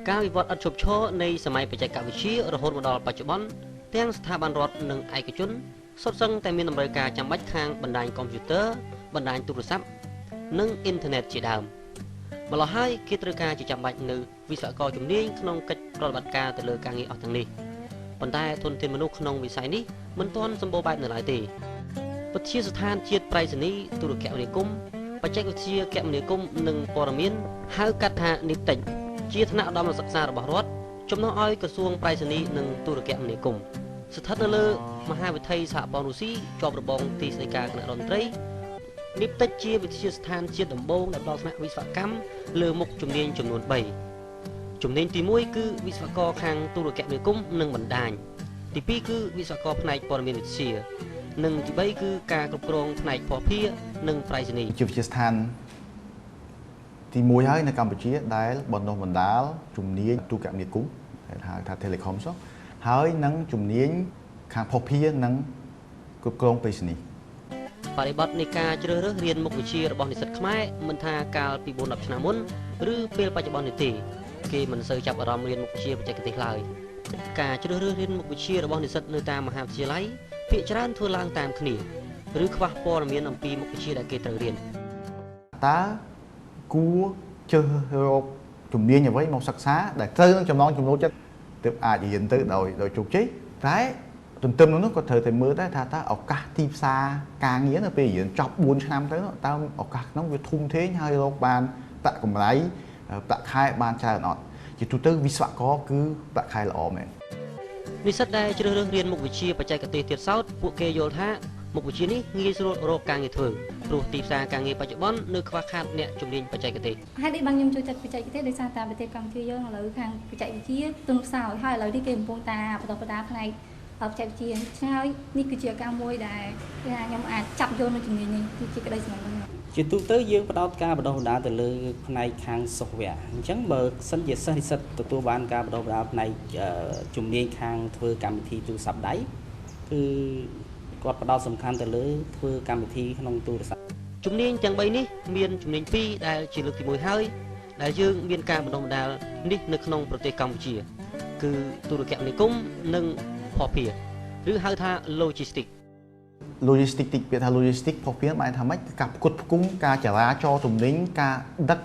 ការវិវត្តឥតឈប់ឈរនៃសម័យបច្ចេកវិទ្យារហូតមកដល់បច្ចុប្បន្នទាំងស្ថាប័នរដ្ឋនិងឯកជនសុទ្ធសឹងតែមានតម្រូវការចាំបាច់ខាងបណ្ដាញកុំព្យូទ័របណ្ដាញទូរស័ព្ទនិងអ៊ីនធឺណិតជាដើមម្ល៉េះហើយគេត្រូវការជាចាំបាច់នៅវិស្វករជំនាញក្នុងកិច្ចប្រតិបត្តិការទៅលើការងារអស់ទាំងនេះប៉ុន្តែធនធានមនុស្សក្នុងវិស័យនេះមិនទាន់សម្បូរបែបនៅឡើយទេវិទ្យាស្ថានជាតិប្រៃសណីទូរគមនាគមន៍បច្ចេកវិទ្យាគមនាគមន៍និងព័ត៌មានហៅកាត់ថានីតិចជាថ្នាក់ឧត្តមសិក្សារបស់រដ្ឋជំនួសឲ្យក្រសួងប្រៃសណីនិងទូរគមនាគមន៍ស្ថិតនៅលើមហាវិថីសហព័ន្ធរុស្ស៊ីជាប់របងទីស្តីការគណៈរដ្ឋមន្ត្រីនីតិចជាវិទ្យាស្ថានជាតិដំបូងដែលផ្ដល់ថ្នាក់វិស្វកម្មលើមុខជំនាញចំនួន3ជំនាញទី1គឺវិស្វករខាងទូរគមនាគមន៍និងបណ្ដាញទី2គឺវិស្វករផ្នែកព័ត៌មានវិទ្យានិងទី3គឺការគ្រប់គ្រងផ្នែកភស្តុភារនិងប្រៃសណីជាវិទ្យាស្ថានទី1ហើយនៅកម្ពុជាដែលបណ្ដុះបណ្ដាលជំនាញទូរគមនាគមន៍ហៅថា Telecom ហើយនឹងជំនាញខាងភស្តុភារនិងគ្រប់គ្រងប្រៃសណីបរិបទនៃការជ្រើសរើសរៀនមុខវិជ្ជារបស់និស្សិតខ្មែរមិនថាកាលពី 4-10 ឆ្នាំមុនឬពេលបច្ចុប្បន្ននេះទេគេមិនសូវចាប់អារម្មណ៍រៀនមុខវិជ្ជាបច្ចេកទេសឡើយការជ្រើសរើសរៀនមុខវិជ្ជារបស់និស្សិតនៅតាមមហាវិទ្យាល័យភាគច្រើនធ្វើឡើងតាមគ្នាឬខ្វះព័ត៌មានអំពីមុខវិជ្ជាដែលគេត្រូវរៀនតើគួរជ្រើសរើសជំនាញអ្វីមកសិក្សាដែលត្រូវនឹងចំណងចំណូលចិត្តទើបអាចរៀនទៅដោយជោគជ័យតែទន្ទឹមនឹងនោះក៏ត្រូវតែមើលដែរថាតើឱកាសទីផ្សារការងារនៅពេលរៀនចប់4ឆ្នាំទៅតើឱកាសក្នុងវាធំធេងហើយរកបានប្រាក់កម្រៃប្រាក់ខែបានច្រើនអត់ជាទូទៅវិស្វករគឺប្រាក់ខែល្អមែននិស្សិតដែលជ្រើសរើសរៀនមុខវិជ្ជាបច្ចេកទេសទៀតសោតពួកគេយល់ថាមុខវិជ្ជានេះងាយស្រួលរកការងារធ្វើព្រោះទីផ្សារការងារបច្ចុប្បន្ននៅខ្វះខាតអ្នកជំនាញបច្ចេកទេសហេតុអីបានខ្ញុំចូលចិត្តបច្ចេកទេសដោយសារតែប្រទេសកម្ពុជាយើងឥឡូវខាងបច្ចេកវិទ្យាទន់ខ្សោយហើយឥឡូវនេះគេកំពុងតែបន្តផ្ដាល់ផ្នែកបច្ចេកវិទ្យាឆ្ងាយនេះគឺជាការមួយដែលខ្ញុំអាចចាប់យកនៅជំនាញនេះជាក្តីស្រមៃរបស់ខ្ញុំជាទូទៅយើងផ្ដោតការបណ្ដុះបណ្ដាលទៅលើផ្នែកខាងសូហ្វវែរអញ្ចឹងបើសិនជាសិស្សនិស្សិតទទួលបានការបណ្ដុះបណ្ដាលផ្នែកជំនាញខាងធ្វើកម្មវិធីទូរស័ព្ទដៃគឺគាត់ផ្ដោតសំខាន់ទៅលើធ្វើកម្មវិធីក្នុងទូរស័ព្ទជំនាញទាំង3នេះមានជំនាញ2ដែលជាលើកទី1ហើយដែលយើងមានការបណ្ដុះបណ្ដាលនេះនៅក្នុងប្រទេសកម្ពុជាគឺទូរគមនាគមន៍និងភស្តុភារឬហៅថា logistics តិចពាក្យថា logistics ភស្តុភារបានថាម៉េចគឺការផ្គត់ផ្គង់ការចរាចរណ៍ទំនិញការដឹក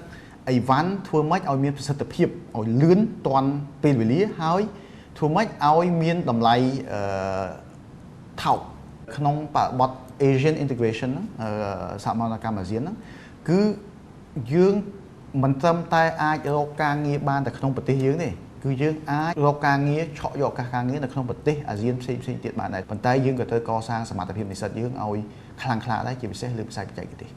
អីវ៉ាន់ធ្វើម៉េចឲ្យមានប្រសិទ្ធភាពឲ្យលឿនទាន់ពេលវេលាហើយធ្វើម៉េចឲ្យមានតម្លៃថោកក្នុងបរិបទ Asian Integration សហមន្តកម្មអាស៊ានហ្នឹងគឺយើងមិនត្រឹមតែអាចរកការងារបានតែក្នុងប្រទេសយើងទេគឺយើងអាចរកការងារឆក់យកឱកាសការងារនៅក្នុងប្រទេសអាស៊ានផ្សេងទៀតបានដែរប៉ុន្តែយើងក៏ត្រូវកសាងសមត្ថភាពនិស្សិតយើងឲ្យខ្លាំងក្លាដែរជាពិសេសលើវិស័យបច្ចេកទេស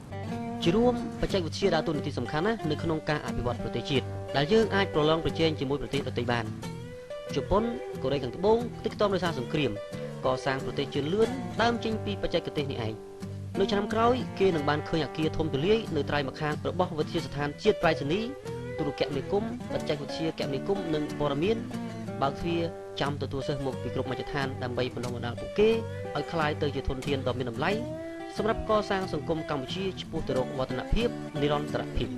ជារួមបច្ចេកវិទ្យាដើរតួនាទីសំខាន់ណាស់នៅក្នុងការអភិវឌ្ឍប្រទេសជាតិដែលយើងអាចប្រឡងប្រជែងជាមួយប្រទេសដទៃបានជប៉ុនកូរ៉េខាងត្បូងតិចតួដោយសារសង្គ្រាមកសាងប្រទេសជឿនលឿនដើមចេញពីបច្ចេកទេសនេះឯងនៅឆ្នាំក្រោយគេនឹងបានឃើញអគារធំទូលាយនៅត្រើយម្ខាងរបស់វិទ្យាស្ថានជាតិប្រៃសណីទូរគមនាគមន៍បច្ចេកវិទ្យាគមនាគមន៍និងព័ត៌មានបើកទ្វារចាំទទួលសិស្សមកពីគ្រប់មជ្ឈដ្ឋានដើម្បីបណ្ដុះបណ្ដាលពួកគេឲ្យក្លាយទៅជាធនធានដ៏មានតម្លៃសម្រាប់កសាងសង្គមកម្ពុជាឆ្ពោះទៅរកវឌ្ឍនភាពនិរន្តរភាព